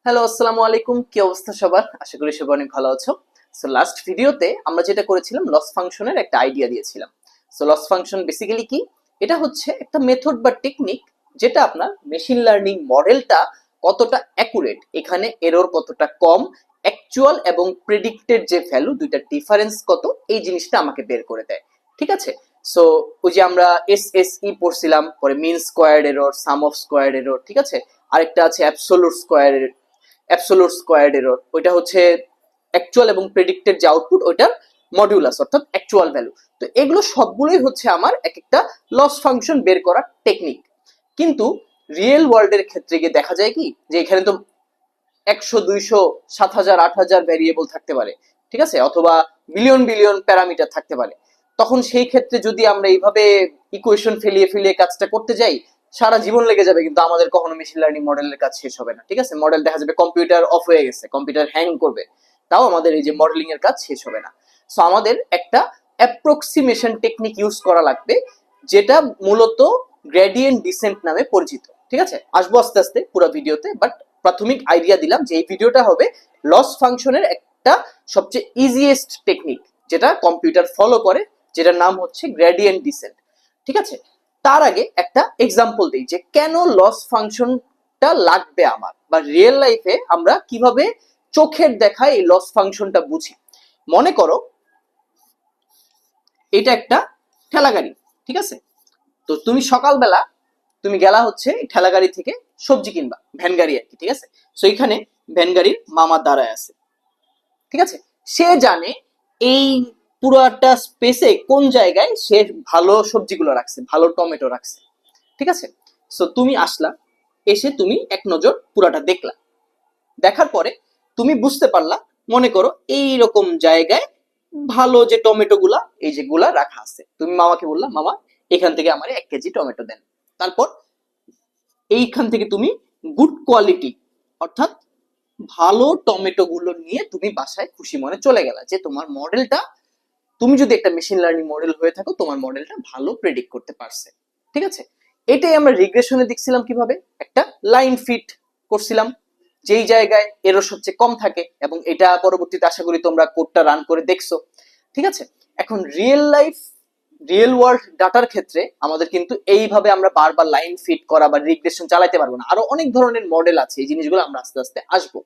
Hello, আসসালামু আলাইকুম। কি অবস্থা সবার? আশা করি সবাই অনেক ভালো আছো। সো লাস্ট ভিডিওতে আমরা যেটা করেছিলাম, লস ফাংশনের একটা আইডিয়া দিয়েছিলাম। সো লস ফাংশন বেসিক্যালি কি? এটা হচ্ছে একটা মেথড বা টেকনিক যেটা আপনার মেশিন লার্নিং মডেলটা কতটা অ্যাকুরেট, এখানে এরর কতটা কম, অ্যাকচুয়াল এবং প্রেডিক্টেড যে ভ্যালু দুইটা ডিফারেন্স কত, এই জিনিসটা আমাকে বের করে দেয়। ঠিক আছে? সো ওই যে আমরা এসএসই পড়ছিলাম, পরে mean squared error, sum of squared error, ঠিক আছে? আরেকটা আছে অ্যাবসোলুট স্কোয়ার্ড এরর, ওইটা হচ্ছে অ্যাকচুয়াল এবং প্রেডিক্টেড যে আউটপুট ওইটার মডিউলাস অর্থাৎ অ্যাকচুয়াল ভ্যালু। তো এগুলো সবগুলোই হচ্ছে আমার এক একটা লস ফাংশন বের করার টেকনিক। কিন্তু রিয়েল ওয়ার্ল্ডের ক্ষেত্রে গিয়ে দেখা যায় কি, যে এখানে তো 100, 200, 7,000, 8,000 ভ্যারিয়েবল থাকতে পারে, ঠিক আছে, অথবা বিলিয়ন বিলিয়ন প্যারামিটার থাকতে পারে। তখন সেই ক্ষেত্রে যদি আমরা এইভাবে ইকুয়েশন ফেলিয়ে ফেলিয়ে কাজটা করতে যাই, সারা জীবন লেগে যাবে, কিন্তু আমাদের কখনো মেশিন লার্নিং মডেলের কাজ শেষ হবে না। ঠিক আছে, মডেল দেখা যাবে কম্পিউটার অফ হয়ে গেছে, কম্পিউটার হ্যাং করবে, তাও আমাদের এই যে মডেলিং এর কাজ শেষ হবে না। সো আমাদের একটা অ্যাপ্রক্সিমেশন টেকনিক ইউজ করা লাগবে, যেটা মূলত গ্রেডিয়েন্ট ডিসেন্ট নামে পরিচিত। ঠিক আছে, আসবো আস্তে আস্তে পুরো ভিডিওতে, বাট প্রাথমিক আইডিয়া দিলাম যে এই ভিডিওটা হবে লস ফাংশনের একটা সবচেয়ে ইজিয়েস্ট টেকনিক, যেটা কম্পিউটার ফলো করে, যেটার নাম হচ্ছে গ্রেডিয়েন্ট ডিসেন্ট। ঠিক আছে, তার আগে একটা এক্সাম্পল দিই যে কেন লস ফাংশনটা লাগবে আমার, বা রিয়েল লাইফে আমরা কিভাবে চোখের দেখায় এই লস ফাংশনটা বুঝি। মনে করো এটা একটা ঠেলা গাড়ি, ঠিক আছে? তো তুমি সকালবেলা তুমি গেলা হচ্ছে ঠেলা গাড়ি থেকে সবজি কিনবা, ভ্যান গাড়ি আর কি, ঠিক আছে? সো এখানে ভ্যান গাড়ির মামা দাঁড়ায় আছে, ঠিক আছে? সে জানে এই পুরোটা স্পেসে কোন জায়গায় সে ভালো সবজিগুলো রাখছে, ভালো টমেটো রাখছে, ঠিক আছে? সো তুমি আসলা, এসে তুমি এক নজর পুরাটা দেখলা, দেখার পরে তুমি বুঝতে পারলা, মনে করো এই রকম জায়গায় ভালো যে টমেটো গুলা, এই যে গুলা রাখা আছে। তুমি মামাকে বললা, মামা এখান থেকে আমার 1 কেজি টমেটো দেন। তারপর এইখান থেকে তুমি গুড কোয়ালিটি অর্থাৎ ভালো টমেটো গুলো নিয়ে তুমি বাসায় খুশি মনে চলে গেলা, যে তোমার মডেলটা, তুমি যদি একটা মেশিন লার্নিং মডেল হয়ে থাকো, তোমার মডেলটা ভালো প্রেডিক্ট করতে পারছে। ঠিক আছে, এটাই আমরা রিগ্রেশনে দেখছিলাম কিভাবে একটা লাইন ফিট করছিলাম, যেই জায়গায় এরর সবচেয়ে কম থাকে, এবং এটা পরবর্তীতে আশা করি তোমরা কোডটা রান করে দেখছো। ঠিক আছে, এখন রিয়েল ওয়ার্ল্ড ডাটার ক্ষেত্রে আমাদের কিন্তু এইভাবে আমরা বারবার লাইন ফিট করা বা রিগ্রেশন চালাতে পারবো না। আরো অনেক ধরনের মডেল আছে, এই জিনিসগুলো আমরা আস্তে আস্তে আসবো।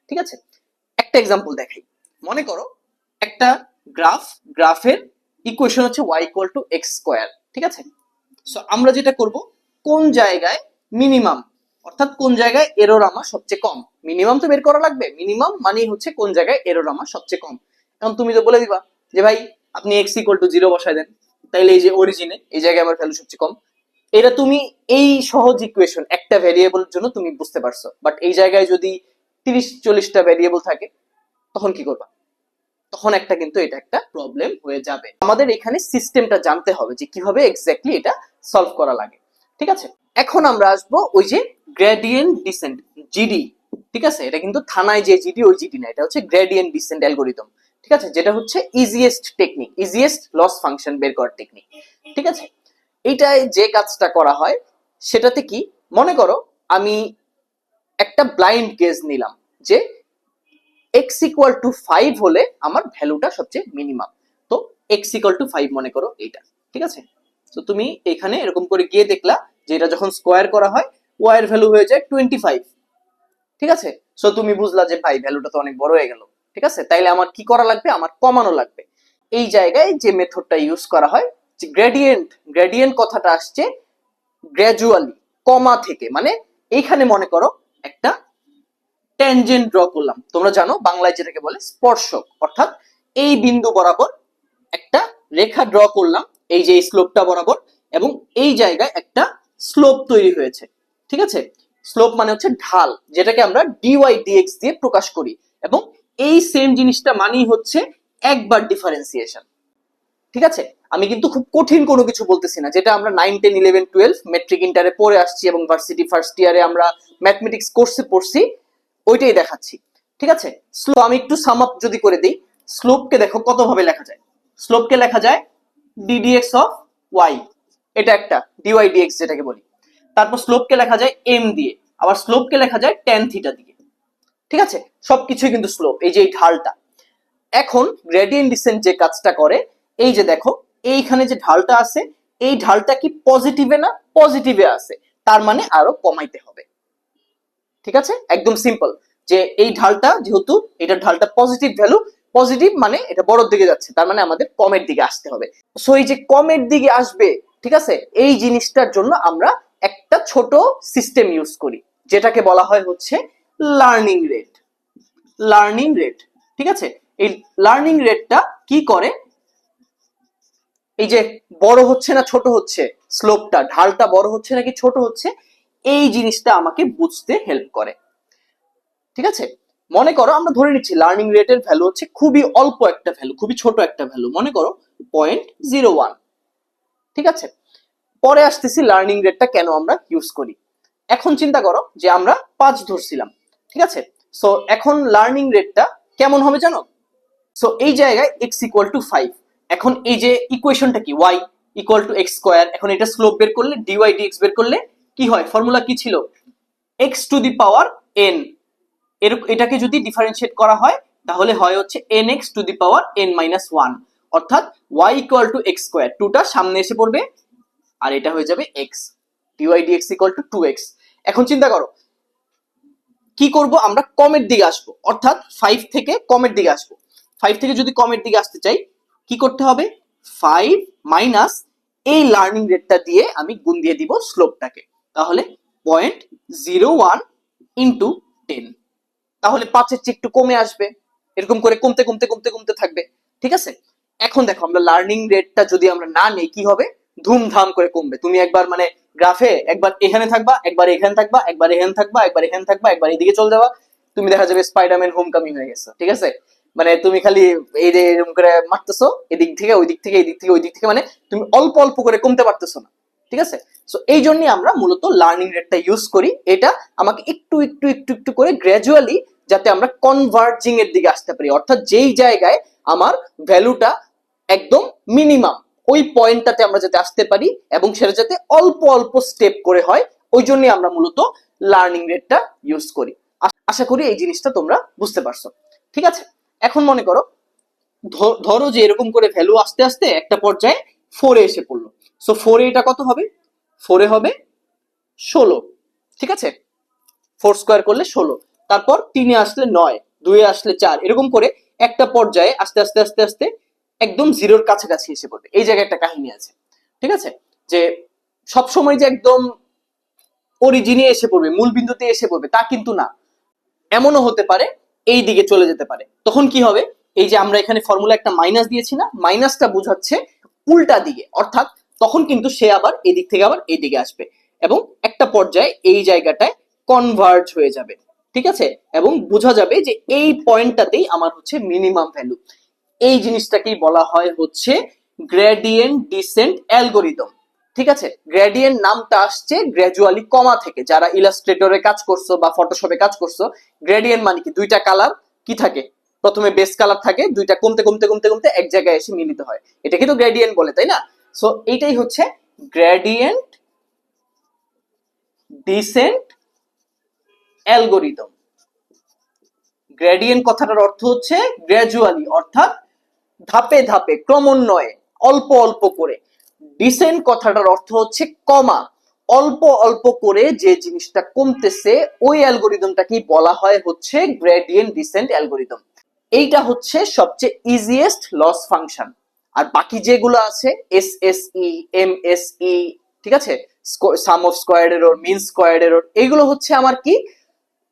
ঠিক আছে, একটা এক্সাম্পল দেখাই। মনে করো একটা গ্রাফের ইকুয়েশন হচ্ছে y equal to x square. ঠিক আছে, সো আমরা যেটা করব, কোন জায়গায় মিনিমাম অর্থাৎ কোন জায়গায় এরর আমার সবচেয়ে কম, মিনিমাম তো বের করা লাগবে। মিনিমাম মানে হচ্ছে কোন জায়গায় এরর আমার সবচেয়ে কম। এখন তুমি তো বলে দিবা যে ভাই আপনি x ইকুয়াল টু 0 বসায় দেন, তাইলে এই যে অরিজিনে এই জায়গায় আমার ভ্যালু সবচেয়ে কম। এটা তুমি এই সহজ ইকুয়েশন একটা ভ্যারিয়েবলের জন্য তুমি বুঝতে পারছো, বাট এই জায়গায় যদি 30-40টা ভ্যারিয়েবল থাকে, তখন কি করবা? তখন একটা কিন্তু এটা একটা প্রবলেম হয়ে যাবে। আমাদের এখানে সিস্টেমটা জানতে হবে যে কিভাবে এক্স্যাক্টলি এটা সলভ করা লাগে। ঠিক আছে, এখন আমরা আসবো ওই যে গ্রেডিয়েন্ট ডিসেন্ট, জিডি। ঠিক আছে, এটা কিন্তু থানায় যে জিডি, ওই জিডি না, এটা হচ্ছে গ্রেডিয়েন্ট ডিসেন্ট অ্যালগোরিদম। ঠিক আছে, যেটা হচ্ছে easiest technique, easiest loss function বের করার টেকনিক। ঠিক আছে, এইটাই যে কাজটা করা হয় সেটাতে কি, মনে করো আমি একটা ব্লাইন্ড গেজ নিলাম যে x ইকুয়াল টু 5 হলে আমার ভ্যালুটা সবচেয়ে মিনিমাম। তো x ইকুয়াল টু 5 মনে করো এইটা। ঠিক আছে, তো তুমি এখানে এরকম করে গিয়ে দেখলা যে এটা যখন স্কোয়ার করা হয় y এর ভ্যালু হয়ে যায় 25। ঠিক আছে, সো তুমি বুঝলা যে ভাই ভ্যালুটা তো অনেক বড় হয়ে গেল। ঠিক আছে, তাইলে আমার কি করা লাগবে? আমার কমানো লাগবে। এই জায়গায় যে মেথডটা ইউজ করা হয়, যে গ্রেডিয়েন্ট কথাটা আসছে গ্র্যাজুয়ালি, কমা থেকে, মানে এইখানে মনে করো একটা ট্যানজেন্ট ড্র করলাম, তোমরা জানো বাংলায় যেটাকে বলে স্পর্শক, অর্থাৎ এই বিন্দু বরাবর একটা রেখা ড্র করলাম, এই যে স্লোপটা বরাবর, এবং এই জায়গায় একটা স্লোপ তৈরি হয়েছে। ঠিক আছে, স্লোপ মানে হচ্ছে ঢাল, যেটাকে আমরা ডিওয়াই ডিএক্স দিয়ে প্রকাশ করি, এবং এই সেম জিনিসটা মানেই হচ্ছে একবার ডিফারেন্সিয়েশন। ঠিক আছে, আমি কিন্তু খুব কঠিন কোনো কিছু বলতেছি না, যেটা আমরা 9, 10, 11, 12 মেট্রিক ইন্টারে পড়ে আসছি, এবং ভার্সিটি ফার্স্ট ইয়ারে আমরা ম্যাথমেটিক্স কোর্সে পড়ছি, ওইটাই দেখাচ্ছি। ঠিক আছে, স্লোপ আমি একটু সাম আপ যদি করে দিই, স্লোপকে দেখো কত ভাবে লেখা যায়। স্লোপকে লেখা যায় ডিডিএক্স অফ ওয়াই, এটা একটা ডিওয়াই ডিএক্স যেটাকে বলি। তারপর স্লোপকে লেখা যায় এম দিয়ে, আবার স্লোপকে লেখা যায় ট্যান থিটা দিয়ে। ঠিক আছে, সবকিছুই কিন্তু স্লোপ, এই যে এই ঢালটা। এখন গ্রেডিয়েন্ট ডিসেন্ট যে কাজটা করে, এই যে দেখো এইখানে যে ঢালটা আছে, এই ঢালটা কি পজিটিভে না? পজিটিভে আছে, তার মানে আরো কমাইতে হবে। ঠিক আছে, একদম সিম্পল, যে এই ঢালটা যেহেতু এটার ঢালটা পজিটিভ ভ্যালু, পজিটিভ মানে এটা বড়র দিকে যাচ্ছে, তার মানে আমাদের কমের দিকে আসতে হবে। সো এই যে কমের দিকে আসবে, ঠিক আছে, এই জিনিসটার জন্য আমরা একটা ছোট সিস্টেম ইউজ করি, যেটাকে বলা হয় হচ্ছে লার্নিং রেট। লার্নিং রেট, ঠিক আছে, এই লার্নিং রেটটা কি করে, এই যে বড় হচ্ছে না ছোট হচ্ছে, স্লোপটা ঢালটা বড় হচ্ছে নাকি ছোট হচ্ছে, এই জিনিসটা আমাকে বুঝতে হেল্প করে। ঠিক আছে, মনে করো আমরা ধরে নিচ্ছি লার্নিং রেটের ভ্যালু হচ্ছে খুবই অল্প একটা ভ্যালু, খুবই ছোট একটা ভ্যালু, মনে করো 0.01। ঠিক আছে, পরে আসতেছি লার্নিং রেটটা কেন আমরা ইউজ করি। এখন চিন্তা করো যে আমরা 5 ধরছিলাম, ঠিক আছে, সো এখন লার্নিং রেটটা কেমন হবে জানো? সো এই জায়গায় x ইকুয়াল টু 5, এখন এই যে ইকুয়েশনটা কি, y equal to x square, এখন এটা স্লোপ বের করলে dy dx বের করলে কি হয়, ফর্মুলা কি ছিল, x to the power n, এটাকে যদি ডিফারেন্সিয়েট করা হয় তাহলে হয় হচ্ছে nx to the power n minus 1, অর্থাৎ y equal to x square, 2টা সামনে এসে পড়বে আর এটা হয়ে যাবে x, dy dx equal to 2x। এখন চিন্তা করো কি করব, আমরা কমের দিকে আসবো, অর্থাৎ 5 থেকে কমের দিকে আসবো। 5 থেকে যদি কমের দিকে আসতে চাই কি করতে হবে, 5 মাইনাস এই লার্নিং রেটটা দিয়ে আমি গুণ দিয়ে দিব স্লোপটাকে, তাহলে 0.01 ইন্টু 10, তাহলে 5-এর চেয়ে একটু কমে আসবে, এরকম করে কমতে কমতে কমতে কমতে থাকবে। ঠিক আছে, এখন দেখো আমরা লার্নিং রেটটা যদি আমরা না নেই কি হবে, ধুমধাম করে কমবে। তুমি একবার মানে গ্রাফে একবার এখানে থাকবা, একবার এখানে থাকবা, একবার এখানে থাকবা, একবার এখানে থাকবা, একবার এদিকে চলে যাবা, তুমি দেখা যাবে স্পাইডারম্যান হোমকামিং হয়ে গেছে। ঠিক আছে, মানে তুমি খালি এই যে এরকম করে মারতেছো, এদিক থেকে ওই দিক থেকে, এই দিক থেকে ওই দিক থেকে, মানে তুমি অল্প অল্প করে কমতে পারতেছো না। ঠিক আছে, সো এই জন্যই আমরা মূলত লার্নিং রেটটা ইউজ করি, এটা আমাকে একটু একটু একটু একটু করে গ্র্যাজুয়ালি যাতে আমরা কনভার্জিং এর দিকে আসতে পারি, অর্থাৎ যেই জায়গায় আমার ভ্যালুটা একদম মিনিমাম, ওই পয়েন্টটাতে আমরা যাতে আসতে পারি এবং সেটা যাতে অল্প অল্প স্টেপ করে হয়, ওই জন্যই আমরা মূলত লার্নিং রেটটা ইউজ করি। আশা করি এই জিনিসটা তোমরা বুঝতে পারছো। ঠিক আছে, এখন মনে করো ধরো যে এরকম করে ভ্যালু আস্তে আস্তে একটা পর্যায়ে 4 এ এসে পড়লো, সো 4 এ এটা কত হবে, 4 এ হবে 16। ঠিক আছে, 4 স্কোয়ার করলে 16, তারপর 3 এ আসলে 9, 2 এ আসলে 4, এরকম করে একটা পর্যায়ে আস্তে আস্তে আস্তে আস্তে একদম জিরোর কাছাকাছি এসে পড়বে। এই জায়গায় একটা কাহিনী আছে, ঠিক আছে, যে সব সময় যে একদম অরিজিনে এসে পড়বে, মূল বিন্দুতে এসে পড়বে তা কিন্তু না, এমনও হতে পারে এই দিকে চলে যেতে পারে। তখন কি হবে, এই যে আমরা এখানে ফর্মুলা একটা মাইনাস দিয়েছি না, মাইনাসটা বোঝাচ্ছে উল্টা দিকে, অর্থাৎ তখন কিন্তু সে আবার এই দিক থেকে আবার এই দিকে আসবে এবং একটা পর্যায়ে এই জায়গাটায় কনভার্জ হয়ে যাবে। ঠিক আছে, এবং বোঝা যাবে যে এই পয়েন্টটাতেই আমার হচ্ছে মিনিমাম ভ্যালু। এই জিনিসটাকেই বলা হয় হচ্ছে গ্রেডিয়েন্ট ডিসেন্ট অ্যালগোরিদম। ঠিক আছে, গ্রেডিয়েন্ট নামটা আসছে গ্র্যাজুয়ালি কমা থেকে। যারা ইলাস্ট্রেটরে কাজ করছো বা ফটোশপে কাজ করছো, গ্রেডিয়েন্ট মানে কি, দুইটা কালার কি থাকে, প্রথমে বেস কালার থাকে, দুইটা কমতে কমতে কমতে কমতে এক জায়গায় এসে মিলিত হয়, এটাকে তো গ্রেডিয়েন্ট বলে, তাই না? সো এইটাই হচ্ছে গ্রেডিয়েন্ট ডিসেন্ট অ্যালগোরিদম। গ্রেডিয়েন্ট কথাটার অর্থ হচ্ছে গ্র্যাজুয়ালি, অর্থাৎ ধাপে ধাপে, ক্রমান্বয়ে, অল্প অল্প করে। ডিসেন্ট কথাটার অর্থ হচ্ছে কমা, অল্প অল্প করে যে জিনিসটা কমতেছে ওই অ্যালগোরিদমটাকেই বলা হয় হচ্ছে গ্রেডিয়েন্ট ডিসেন্ট অ্যালগোরিদম। এইটা হচ্ছে সবচেয়ে ইজিয়েস্ট লস ফাংশন। আর বাকি যেগুলো আছে এসএসই, এমএসই, ঠিক আছে, sum of squared error, mean squared error, এগুলো হচ্ছে আমার কি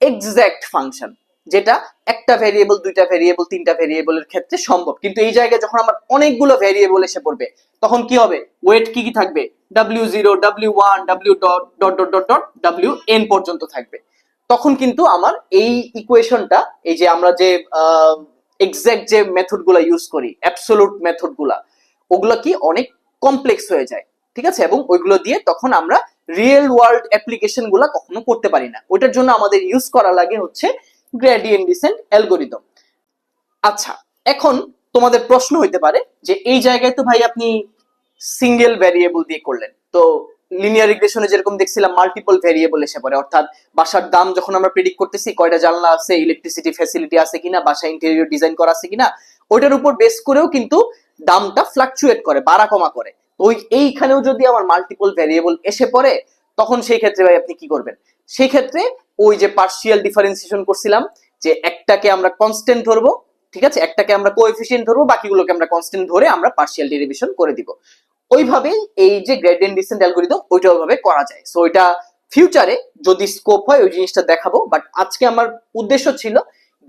এক্সাক্ট ফাংশন, যেটা একটা ভেরিয়েবল, দুইটা ভেরিয়েবল, তিনটা ভেরিয়েবলের ক্ষেত্রে সম্ভব। কিন্তু এই জায়গায় যখন আমার অনেকগুলো ভেরিয়েবল এসে পড়বে তখন কি হবে, ওয়েট কি কি থাকবে, w0, w1, w dot dot dot dot dot wn পর্যন্ত থাকবে। তখন কিন্তু আমার এই ইকুয়েশনটা, এই যে আমরা যে এক্সাক্ট যে মেথড গুলা ইউজ করি, অ্যাবসোলুট মেথড গুলা, ওগুলা কি অনেক কমপ্লেক্স হয়ে যায়। ঠিক আছে, এবং ওইগুলো দিয়ে তখন আমরা রিয়েল ওয়ার্ল্ড অ্যাপ্লিকেশন গুলা কখনো করতে পারি না। ওইটার জন্য আমাদের ইউজ করা লাগে হচ্ছে গ্রেডিয়েন্ট ডিসেন্ট অ্যালগোরিদম। আচ্ছা, এখন তোমাদের প্রশ্ন হইতে পারে যে এই জায়গায় তো ভাই আপনি সিঙ্গেল ভ্যারিয়েবল দিয়ে করলেন, তো লিনিয়ার রিগ্রেশনে যেরকম দেখছিলাম মাল্টিপল ভেরিয়েবল এসে পড়ে, অর্থাৎ বাসার দাম যখন আমরা প্রেডিক্ট করতেছি কয়টা জানলা আছে, ইলেকট্রিসিটি ফ্যাসিলিটি আছে কিনা, বাসা ইন্টেরিয়র ডিজাইন করা আছে কিনা, ওইটার উপর বেস করেও কিন্তু দামটা ফ্লাকচুয়েট করে, বাড়া কমা করে। ওই এইখানেও যদি আমার মাল্টিপল ভেরিয়েবল এসে পড়ে তখন সেই ক্ষেত্রে ভাই আপনি কি করবেন? সেই ক্ষেত্রে ওই যে পার্শিয়াল ডিফারেন্সিয়েশন করছিলাম, যে একটাকে আমরা কনস্ট্যান্ট ধরবো, ঠিক আছে, একটাকে আমরা কোএফিসিয়েন্ট ধরবো, বাকিগুলোকে আমরা কনস্ট্যান্ট ধরে আমরা পার্শিয়াল ডেরিভেশন করে দিব। ওইভাবে এই যে গ্রেডিয়েন্ট ডিসেন্ট অ্যালগরিদম ওইটা ওইভাবে করা যায়। সো এটা ফিউচারে যদি স্কোপ হয় ওই জিনিসটা দেখাবো, বাট আজকে আমার উদ্দেশ্য ছিল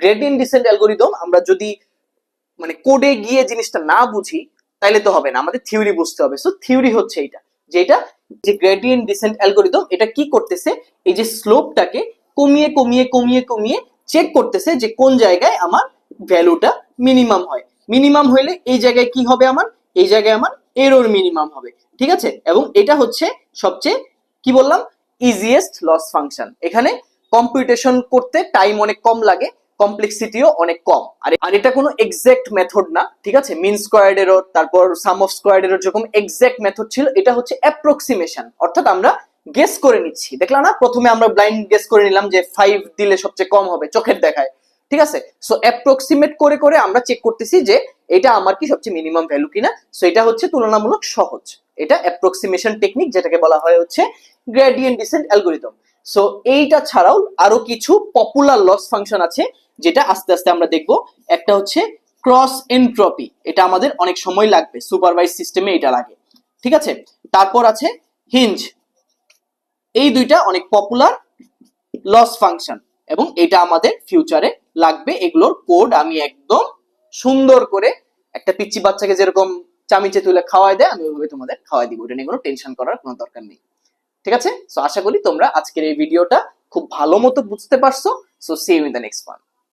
গ্রেডিয়েন্ট ডিসেন্ট অ্যালগরিদম আমরা যদি মানে কোডে গিয়ে জিনিসটা না বুঝি তাইলে তো হবে না, আমাদের থিওরি বুঝতে হবে। সো থিওরি হচ্ছে এইটা, যেটা যে গ্রেডিয়েন্ট ডিসেন্ট অ্যালগরিদম এটা কি করতেছে, এই যে স্লোপটাকে কমিয়ে কমিয়ে কমিয়ে কমিয়ে চেক করতেছে যে কোন জায়গায় আমার ভ্যালুটা মিনিমাম হয়। মিনিমাম হইলে এই জায়গায় কি হবে আমার, এই জায়গায় আমার এরর মিনিমাম হবে, ঠিক আছে। এবং এটা হচ্ছে সবচেয়ে কি বললাম ইজিয়েস্ট লস ফাংশন। এখানে কম্পিউটেশন করতে টাইম অনেক কম লাগে, কমপ্লেক্সিটিও অনেক কম। আর এটা কোনো এক্সাক্ট মেথড না, ঠিক আছে। মিন স্কোয়ার্ড এরর, তারপর সাম অফ স্কোয়ার্ড এরর যেরকম এক্সাক্ট মেথড ছিল, এটা হচ্ছে অ্যাপ্রক্সিমেশন, অর্থাৎ আমরা গেস করে নিচ্ছি। দেখলাম না, প্রথমে আমরা ব্লাইন্ড গেস করে নিলাম যে 5 দিলে সবচেয়ে কম হবে, চোখের দেখায়, ঠিক আছে। সো অ্যাপ্রক্সিমেট করে করে আমরা চেক করতেছি যে এটা আমার কি সবচেয়ে মিনিমাম ভ্যালু কিনা। সো এটা হচ্ছে তুলনামূলক সহজ, এটা অ্যাপ্রক্সিমেশন টেকনিক, যেটাকে বলা হয় হচ্ছে গ্রেডিয়েন্ট ডিসেন্ট অ্যালগরিদম। সো এইটা ছাড়াও আরো কিছু পপুলার লস ফাংশন আছে যেটা আস্তে আস্তে আমরা দেখব। একটা হচ্ছে ক্রস এনট্রপি, এটা আমাদের অনেক সময় লাগবে, সুপারভাইজ সিস্টেমে এটা লাগে, ঠিক আছে। তারপর আছে হিঞ্জ, এই দুইটা অনেক পপুলার লস ফাংশন এবং এটা আমাদের ফিউচারে লাগবে। এগুলোর কোড আমি একদম সুন্দর করে একটা পিচ্চি বাচ্চাকে যেরকম চামিচে তুলে খাওয়াই দেয় আমি ওইভাবে তোমাদের খাওয়াই দিব, এটা নিয়ে কোনো টেনশন করার কোনো দরকার নেই, ঠিক আছে। সো আশা করি তোমরা আজকের এই ভিডিওটা খুব ভালো মতো বুঝতে পারছো। So see you in the next one.